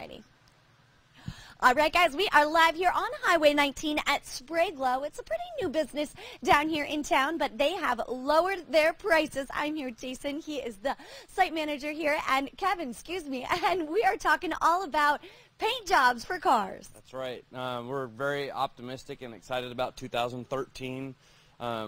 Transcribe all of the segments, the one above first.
Ready? All right, guys, we are live here on Highway 19 at Spray Glo. It's a pretty new business down here in town, but they have lowered their prices. I'm here with Jason. He is the site manager here, and Kevin, excuse me, and we are talking all about paint jobs for cars. That's right. We're very optimistic and excited about 2013.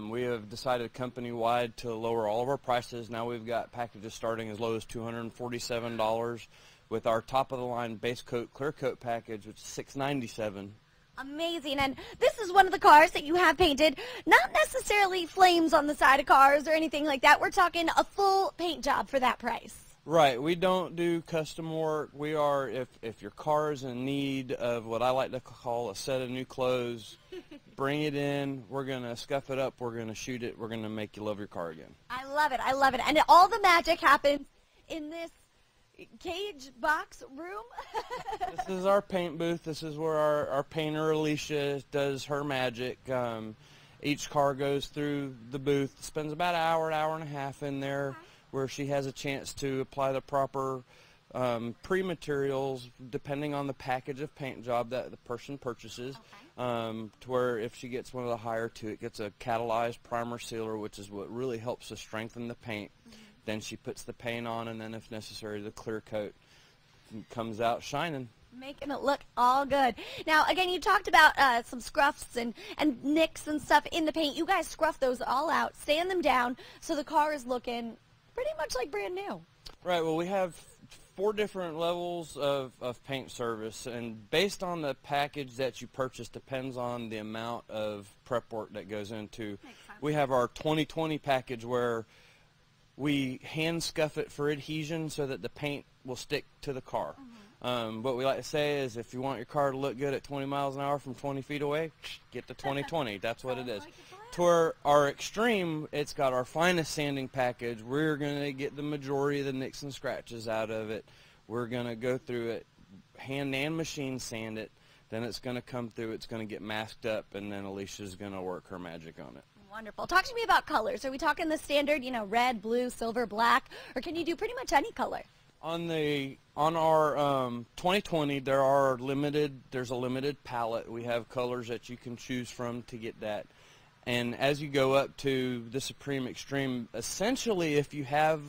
We have decided company-wide to lower all of our prices. Now we've got packages starting as low as $247 with our top-of-the-line base coat, clear coat package, which is $697. Amazing. And this is one of the cars that you have painted, not necessarily flames on the side of cars or anything like that. We're talking a full paint job for that price. Right. We don't do custom work. We are, if your car is in need of what I like to call a set of new clothes, bring it in. We're going to scuff it up. We're going to shoot it. We're going to make you love your car again. I love it. I love it. And all the magic happens in this cage box room. This is our paint booth. This is where our painter Alicia does her magic. Each car goes through the booth, spends about an hour and a half in there, where she has a chance to apply the proper pre-materials depending on the package of paint job that the person purchases, to where if she gets one of the higher two, it gets a catalyzed primer sealer, which is what really helps to strengthen the paint. Then she puts the paint on, and then if necessary, the clear coat comes out shining. Making it look all good. Now, again, you talked about some scruffs and nicks and stuff in the paint. You guys scruff those all out, sand them down, so the car is looking pretty much like brand new. Right. Well, we have 4 different levels of paint service, and based on the package that you purchase depends on the amount of prep work that goes into. We have our 2020 package where we hand scuff it for adhesion so that the paint will stick to the car. What we like to say is if you want your car to look good at 20 miles an hour from 20 feet away, get the 2020. That's what it is. To our extreme, it's got our finest sanding package. We're going to get the majority of the nicks and scratches out of it. We're going to go through it, hand and machine sand it. Then it's going to come through, it's going to get masked up, and then Alicia's going to work her magic on it. Wonderful. Talk to me about colors. Are we talking the standard, you know, red, blue, silver, black, or can you do pretty much any color? On our 2020, there's a limited palette. We have colors that you can choose from to get that. And as you go up to the Supreme Extreme, essentially if you have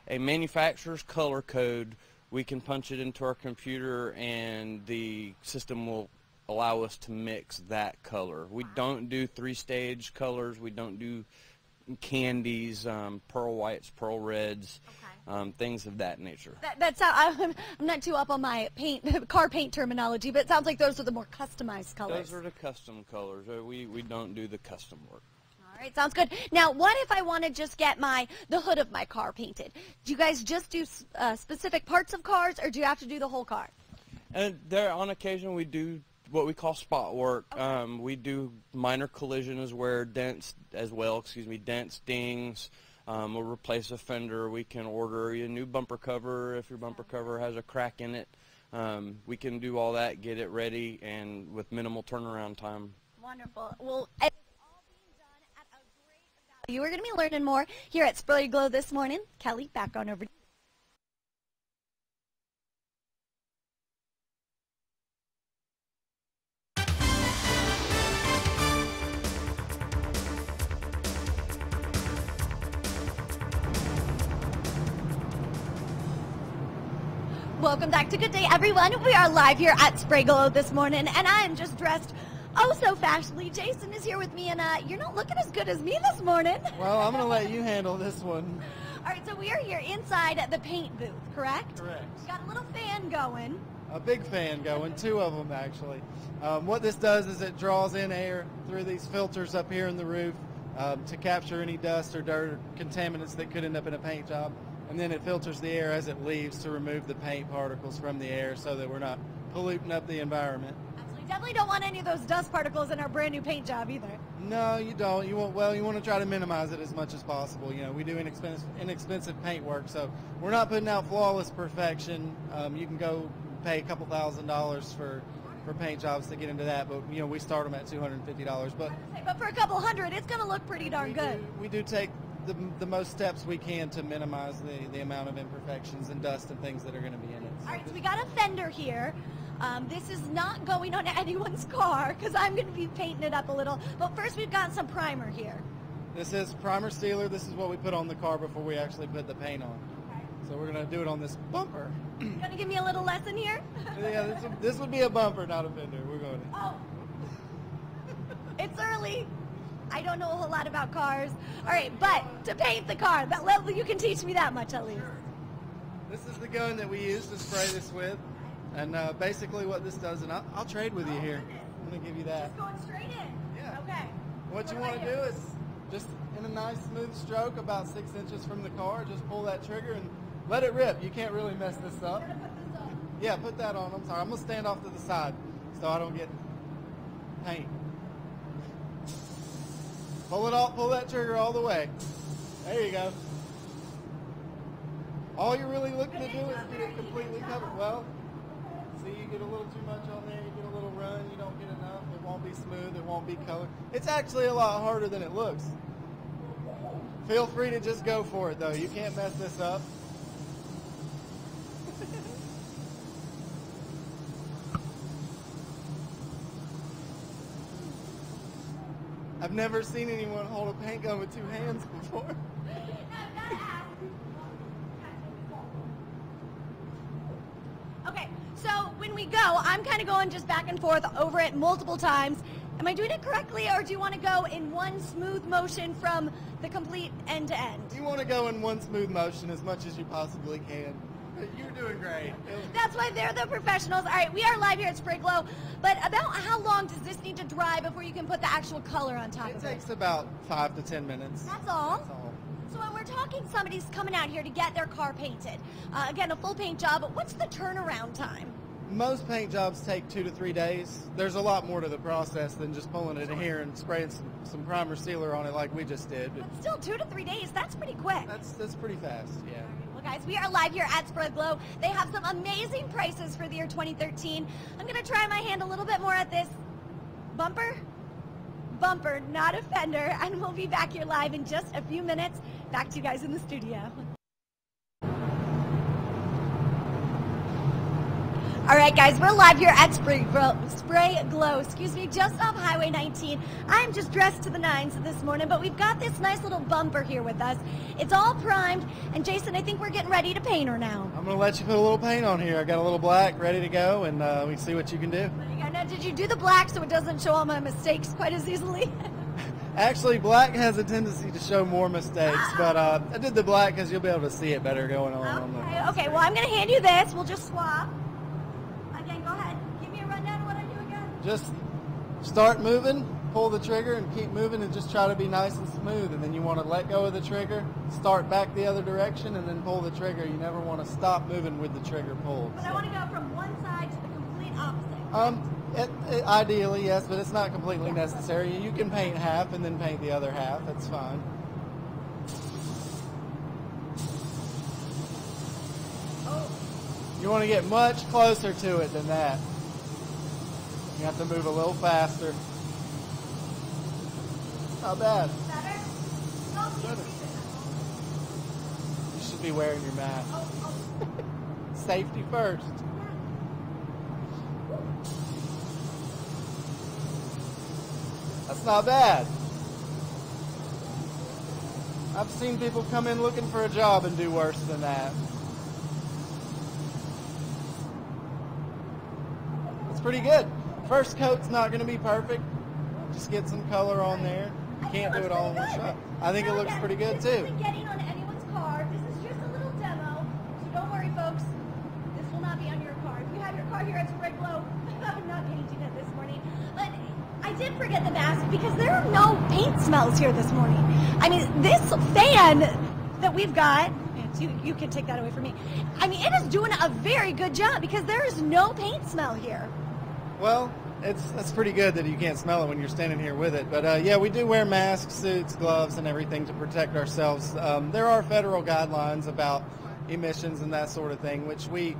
a manufacturer's color code, we can punch it into our computer and the system will allow us to mix that color. We don't do 3-stage colors. We don't do candies, pearl whites, pearl reds, things of that nature. I'm not too up on my car paint terminology, but it sounds like those are the more customized colors. Those are the custom colors. We don't do the custom work. All right, sounds good. Now, what if I want to just get the hood of my car painted? Do you guys just do specific parts of cars, or do you have to do the whole car? And on occasion we do what we call spot work. We do minor collision dents, dings. We'll replace a fender. We can order you a new bumper cover if your bumper cover has a crack in it. We can do all that, get it ready, and with minimal turnaround time. Wonderful. Well, it's all being done at a great value. We're going to be learning more here at Spray Glo this morning. Kelly, back on over to you. Welcome back to Good Day, everyone. We are live here at Spray Glo this morning, and I am just dressed so fashionably. Jason is here with me, and you're not looking as good as me this morning. Well, I'm going to let you handle this one. All right, so we are here inside the paint booth, correct? Correct. We've got a little fan going. A big fan going, 2 of them actually. What this does is it draws in air through these filters up here in the roof to capture any dust or dirt or contaminants that could end up in a paint job. And then it filters the air as it leaves to remove the paint particles from the air so that we're not polluting up the environment. Absolutely. Definitely don't want any of those dust particles in our brand new paint job either. No, you don't. You want to try to minimize it as much as possible. You know, we do inexpensive paint work, so we're not putting out flawless perfection. You can go pay a couple $1,000s for paint jobs to get into that, but we start them at $250. But for a couple hundred, it's going to look pretty darn good. We do take the most steps we can to minimize the amount of imperfections and dust and things that are going to be in it. All right, so we got a fender here. This is not going on anyone's car because I'm going to be painting it up a little. But first we've got some primer here. This is primer sealer. This is what we put on the car before we actually put the paint on. Okay. So we're going to do it on this bumper. You going to give me a little lesson here? Yeah, this would be a bumper, not a fender. We're going to. Oh, it's early. I don't know a whole lot about cars. All right, but to paint the car, you can teach me that much at least. This is the gun that we use to spray this with. And basically what this does, and I'll trade with you here. I'm going to give you that. Just going straight in? Yeah. Okay. What you want to do is just in a nice smooth stroke about 6 inches from the car, just pull that trigger and let it rip. You can't really mess this up. I'm going to put this on. Yeah, put that on. I'm sorry. I'm going to stand off to the side so I don't get paint. Pull it all, pull that trigger all the way. There you go. All you're really looking to do is get it completely covered. Well, see, you get a little too much on there, you get a little run, you don't get enough, it won't be smooth, it won't be colored. It's actually a lot harder than it looks. Feel free to just go for it though, you can't mess this up. I've never seen anyone hold a paint gun with two hands before. Okay, so when we go, I'm kind of going just back and forth over it multiple times. Am I doing it correctly, or do you want to go in one smooth motion from the complete end to end? You want to go in one smooth motion as much as you possibly can. You're doing great. That's why they're the professionals. All right, we are live here at Spray Glo, but about how long does this need to dry before you can put the actual color on top of it? It takes about 5 to 10 minutes. That's all? That's all. So when we're talking somebody's coming out here to get their car painted, again, a full paint job, what's the turnaround time? Most paint jobs take 2 to 3 days. There's a lot more to the process than just pulling it in here and spraying some primer sealer on it like we just did. But still, 2 to 3 days, that's pretty quick. That's pretty fast, yeah. Well, guys, we are live here at Spray Glo. They have some amazing prices for the year 2013. I'm going to try my hand a little bit more at this bumper, not a fender, and we'll be back here live in just a few minutes. Back to you guys in the studio. All right, guys, we're live here at Spray Glo, just off Highway 19. I'm just dressed to the nines this morning, but we've got this nice little bumper here with us. It's all primed, and Jason, I think we're getting ready to paint her now. I'm going to let you put a little paint on here. I got a little black ready to go, and we can see what you can do. Now, did you do the black so it doesn't show all my mistakes quite as easily? Actually, black has a tendency to show more mistakes, but I did the black because you'll be able to see it better going on. Okay, well, I'm going to hand you this. We'll just swap. Again, go ahead. Give me a rundown of what I do again. Just start moving, pull the trigger, and keep moving, and just try to be nice and smooth. And then you want to let go of the trigger, start back the other direction, and then pull the trigger. You never want to stop moving with the trigger pulled. But I want to go from one side to the complete opposite. Ideally, yes, but it's not completely necessary. You can paint half and then paint the other half. That's fine. Oh. You want to get much closer to it than that. You have to move a little faster. Not bad. Better? Better. You should be wearing your mask. Oh. Safety first. That's not bad. I've seen people come in looking for a job and do worse than that. It's pretty good. First coat's not going to be perfect. Just get some color on there. You can't do it all in one shot. I think it looks pretty good too. This isn't getting on anyone's car. This is just a little demo. So don't worry, folks. This will not be on your car. If you have your car here at Spray Glo, I'm not painting it this morning. But I did forget the mask because there are no paint smells here this morning. I mean, this fan that we've got, you can take that away from me. I mean, it is doing a very good job because there is no paint smell here. Well, that's pretty good that you can't smell it when you're standing here with it. But yeah, we do wear masks, suits, gloves, and everything to protect ourselves. There are federal guidelines about emissions and that sort of thing, which we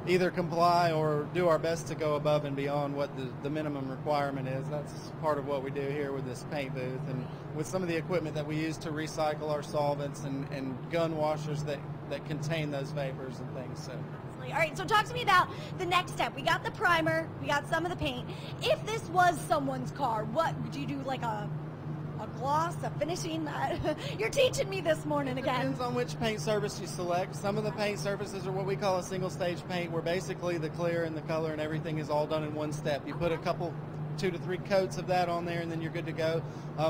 either comply or do our best to go above and beyond what the minimum requirement is. That's part of what we do here with this paint booth and with some of the equipment that we use to recycle our solvents and gun washers that contain those vapors and things. So. All right, so talk to me about the next step. We got the primer, we got some of the paint. If this was someone's car, what would you do, like a gloss, a finishing? You're teaching me this morning again. Depends on which paint surface you select. Some of the paint surfaces are what we call a single stage paint, where basically the clear and the color and everything is all done in one step. You put a couple, 2 to 3 coats of that on there and then you're good to go.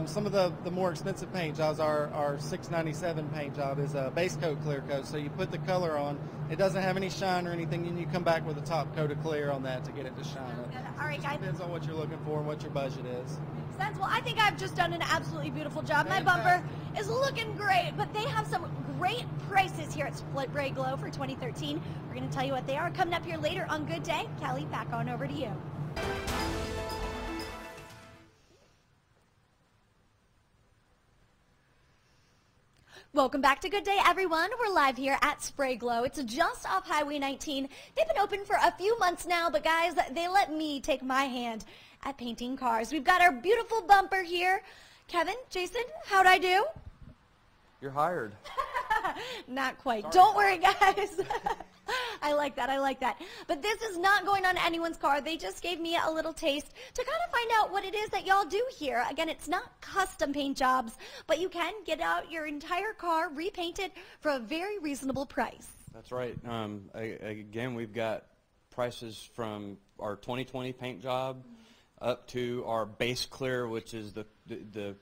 Some of the more expensive paint jobs, our $697 paint job is a base coat clear coat. So you put the color on, it doesn't have any shine or anything, and you come back with a top coat of clear on that to get it to shine up. All right, guys. Depends on what you're looking for and what your budget is. Makes sense. Well, I think I've just done an absolutely beautiful job. My bumper is looking great, but they have some great prices here at Spray Glo for 2013. We're going to tell you what they are coming up here later on Good Day. Kelly, back on over to you. Welcome back to Good Day, everyone. We're live here at Spray Glo. It's just off Highway 19. They've been open for a few months now, but guys, they let me take my hand at painting cars. We've got our beautiful bumper here. Kevin, Jason, how'd I do? You're hired. Not quite. Sorry. Don't worry, guys. I like that. I like that. But this is not going on anyone's car. They just gave me a little taste to kind of find out what it is that y'all do here. Again, it's not custom paint jobs, but you can get out your entire car repainted for a very reasonable price. That's right. Again, we've got prices from our 2020 paint job up to our base clear, which is the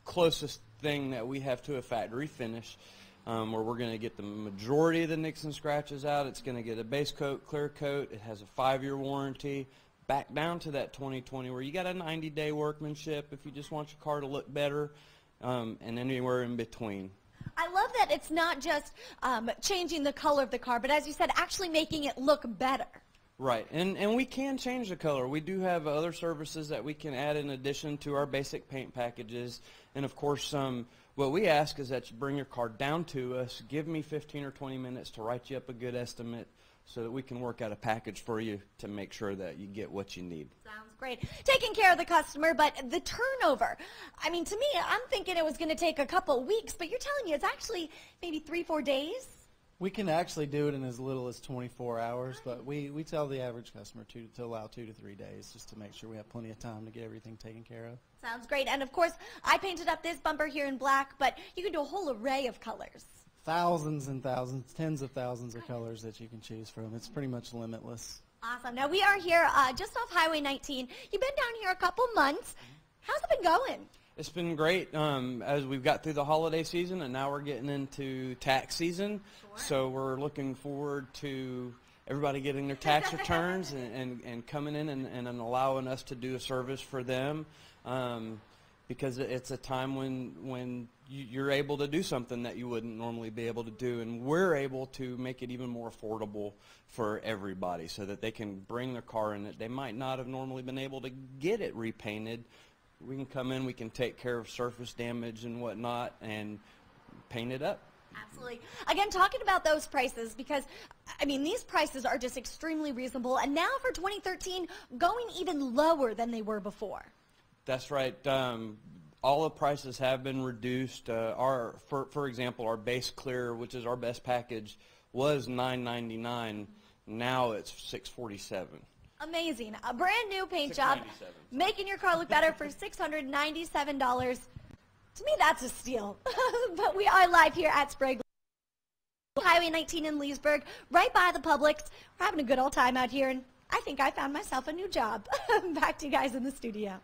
closest thing that we have to a factory finish. Where we're going to get the majority of the nicks and scratches out. It's going to get a base coat, clear coat. It has a 5-year warranty. Back down to that 2020 where you got a 90-day workmanship if you just want your car to look better, and anywhere in between. I love that it's not just changing the color of the car, but as you said, actually making it look better. Right, and we can change the color. We do have other services that we can add in addition to our basic paint packages, and of course what we ask is that you bring your car down to us, give me 15 or 20 minutes to write you up a good estimate so that we can work out a package for you to make sure that you get what you need. Sounds great. Taking care of the customer, but the turnover. I mean, to me, I'm thinking it was going to take a couple weeks, but you're telling me it's actually maybe 3-4 days? We can actually do it in as little as 24 hours, but we tell the average customer to allow 2 to 3 days just to make sure we have plenty of time to get everything taken care of. Sounds great. And of course, I painted up this bumper here in black, but you can do a whole array of colors. Thousands and thousands, tens of thousands of colors that you can choose from. It's pretty much limitless. Awesome. Now we are here just off Highway 19. You've been down here a couple months. How's it been going? It's been great as we've got through the holiday season, and now we're getting into tax season. Sure. So we're looking forward to everybody getting their tax returns and coming in and allowing us to do a service for them, because it's a time when you're able to do something that you wouldn't normally be able to do, and we're able to make it even more affordable for everybody so that they can bring their car in that they might not have normally been able to get it repainted. We can come in, we can take care of surface damage and whatnot and paint it up. Absolutely. Again, talking about those prices, because, I mean, these prices are just extremely reasonable, and now for 2013, going even lower than they were before. That's right. All the prices have been reduced. For example, our base clear, which is our best package, was $9.99. Now it's $6.47. Amazing. A brand new paint job, making your car look better for $697. To me, that's a steal. But we are live here at Spray Glo, Highway 19 in Leesburg, right by the Publix. We're having a good old time out here, and I think I found myself a new job. Back to you guys in the studio.